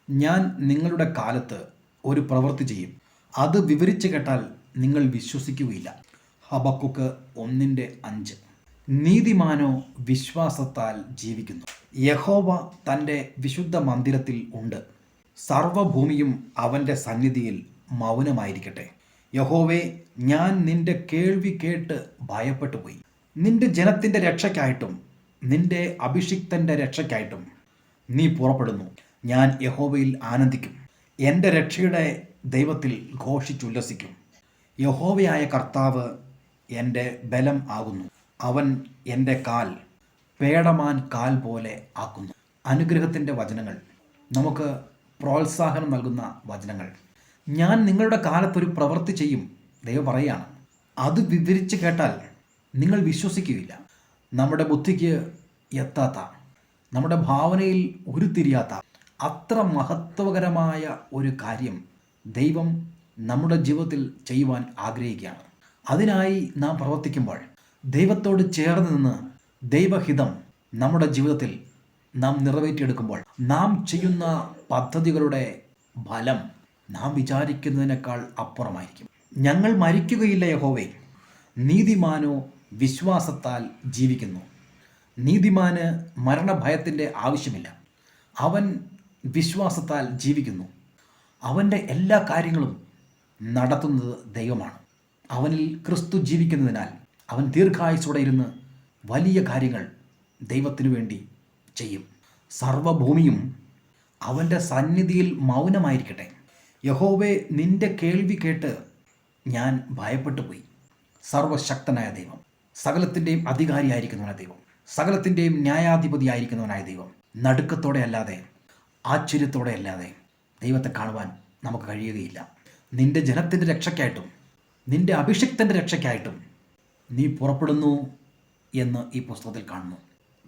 ഞാൻ നിങ്ങളുടെ കാലത്ത് ഒരു പ്രവൃത്തി ചെയ്യും, അത് വിവരിച്ചു കേട്ടാൽ നിങ്ങൾ വിശ്വസിക്കുകയില്ല. ഹബക്കുക്ക് 1:5. നീതിമാനോ വിശ്വാസത്താൽ ജീവിക്കുന്നു. യഹോവ തൻ്റെ വിശുദ്ധ മന്ദിരത്തിൽ ഉണ്ട്. സർവഭൂമിയും അവൻ്റെ സന്നിധിയിൽ മൗനമായിരിക്കട്ടെ. യഹോവേ, ഞാൻ നിന്റെ കേൾവി കേട്ട് ഭയപ്പെട്ടു പോയി. നിന്റെ ജനത്തിൻ്റെ രക്ഷയ്ക്കായിട്ടും നിന്റെ അഭിഷിക്തൻ്റെ രക്ഷയ്ക്കായിട്ടും നീ പുറപ്പെടുന്നു. ഞാൻ യഹോവയിൽ ആനന്ദിക്കും, എൻ്റെ രക്ഷയുടെ ദൈവത്തിൽ ഘോഷിച്ചുല്ലസിക്കും. യഹോവയായ കർത്താവ് എൻ്റെ ബലം ആകുന്നു. അവൻ എൻ്റെ കാൽ പേടമാൻ കാൽ പോലെ ആക്കുന്നു. അനുഗ്രഹത്തിൻ്റെ വചനങ്ങൾ, നമുക്ക് പ്രോത്സാഹനം നൽകുന്ന വചനങ്ങൾ. ഞാൻ നിങ്ങളുടെ കാലത്തൊരു പ്രവൃത്തി ചെയ്യും, ദൈവം പറയുകയാണ്. അത് വിവരിച്ച് കേട്ടാൽ നിങ്ങൾ വിശ്വസിക്കുകയില്ല. നമ്മുടെ ബുദ്ധിക്ക് എത്താത്ത, നമ്മുടെ ഭാവനയിൽ ഉരുത്തിരിയാത്ത അത്ര മഹത്വകരമായ ഒരു കാര്യം ദൈവം നമ്മുടെ ജീവിതത്തിൽ ചെയ്യുവാൻ ആഗ്രഹിക്കുകയാണ്. അതിനായി നാം പ്രവർത്തിക്കുമ്പോൾ ദൈവത്തോട് ചേർന്ന് നിന്ന് ദൈവഹിതം നമ്മുടെ ജീവിതത്തിൽ നാം നിറവേറ്റിയെടുക്കുമ്പോൾ നാം ചെയ്യുന്ന പദ്ധതികളുടെ ഫലം നാം വിചാരിക്കുന്നതിനേക്കാൾ അപ്പുറമായിരിക്കും. ഞങ്ങൾ മരിക്കുകയില്ല യഹോവേ, നീതിമാനോ വിശ്വാസത്താൽ ജീവിക്കുന്നു. നീതിമാന് മരണഭയത്തിൻ്റെ ആവശ്യമില്ല. അവൻ വിശ്വാസത്താൽ ജീവിക്കുന്നു. അവൻ്റെ എല്ലാ കാര്യങ്ങളും നടത്തുന്നത് ദൈവമാണ്. അവനിൽ ക്രിസ്തു ജീവിക്കുന്നതിനാൽ അവൻ ദീർഘായുസ്സോടെ ഇരുന്ന് വലിയ കാര്യങ്ങൾ ദൈവത്തിനു വേണ്ടി ചെയ്യും. സർവഭൂമിയും അവൻ്റെ സന്നിധിയിൽ മൗനമായിരിക്കട്ടെ. യഹോവേ, നിന്റെ കേൾവി കേട്ട് ഞാൻ ഭയപ്പെട്ടു പോയി. സർവശക്തനായ ദൈവം, സകലത്തിൻ്റെയും അധികാരിയായിരിക്കുന്നവനായ ദൈവം, സകലത്തിൻ്റെയും ന്യായാധിപതിയായിരിക്കുന്നവനായ ദൈവം, നടുക്കത്തോടെ അല്ലാതെ ആശ്ചര്യത്തോടെ അല്ലാതെ ദൈവത്തെ കാണുവാൻ നമുക്ക് കഴിയുകയില്ല. നിന്റെ ജനത്തിൻ്റെ രക്ഷയ്ക്കായിട്ടും നിന്റെ അഭിഷിക്തൻ്റെ രക്ഷയ്ക്കായിട്ടും നീ പുറപ്പെടുന്നു എന്ന് ഈ പുസ്തകത്തിൽ കാണുന്നു.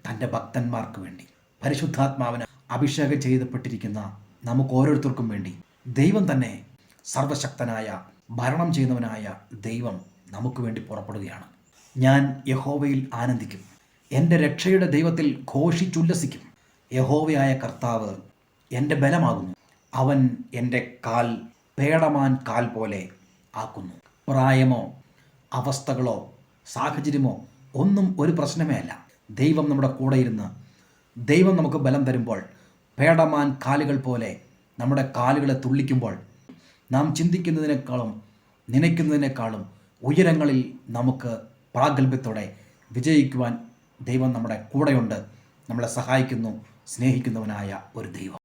തൻ്റെ ഭക്തന്മാർക്ക് വേണ്ടി, പരിശുദ്ധാത്മാവിന് അഭിഷേകം ചെയ്യപ്പെട്ടിരിക്കുന്ന നമുക്ക് ഓരോരുത്തർക്കും വേണ്ടി ദൈവം തന്നെ, സർവശക്തനായ ഭരണം ചെയ്യുന്നവനായ ദൈവം നമുക്ക് വേണ്ടി പുറപ്പെടുകയാണ്. ഞാൻ യഹോവയിൽ ആനന്ദിക്കും, എൻ്റെ രക്ഷയുടെ ദൈവത്തിൽ ഘോഷിച്ചുല്ലസിക്കും. യഹോവയായ കർത്താവ് എൻ്റെ ബലമാകുന്നു. അവൻ എൻ്റെ കാൽ പേടമാൻ കാൽ പോലെ ആക്കുന്നു. പ്രായമോ അവസ്ഥകളോ സാഹചര്യമോ ഒന്നും ഒരു പ്രശ്നമേ അല്ല. ദൈവം നമ്മുടെ കൂടെ ഇരുന്ന് ദൈവം നമുക്ക് ബലം തരുമ്പോൾ, പേടമാൻ കാലുകൾ പോലെ നമ്മുടെ കാലുകളെ തുള്ളിക്കുമ്പോൾ, നാം ചിന്തിക്കുന്നതിനേക്കാളും നനയ്ക്കുന്നതിനേക്കാളും ഉയരങ്ങളിൽ നമുക്ക് പ്രാഗൽഭ്യത്തോടെ വിജയിക്കുവാൻ ദൈവം നമ്മുടെ കൂടെയുണ്ട്. നമ്മളെ സഹായിക്കുന്നു, സ്നേഹിക്കുന്നവനായ ഒരു ദൈവം.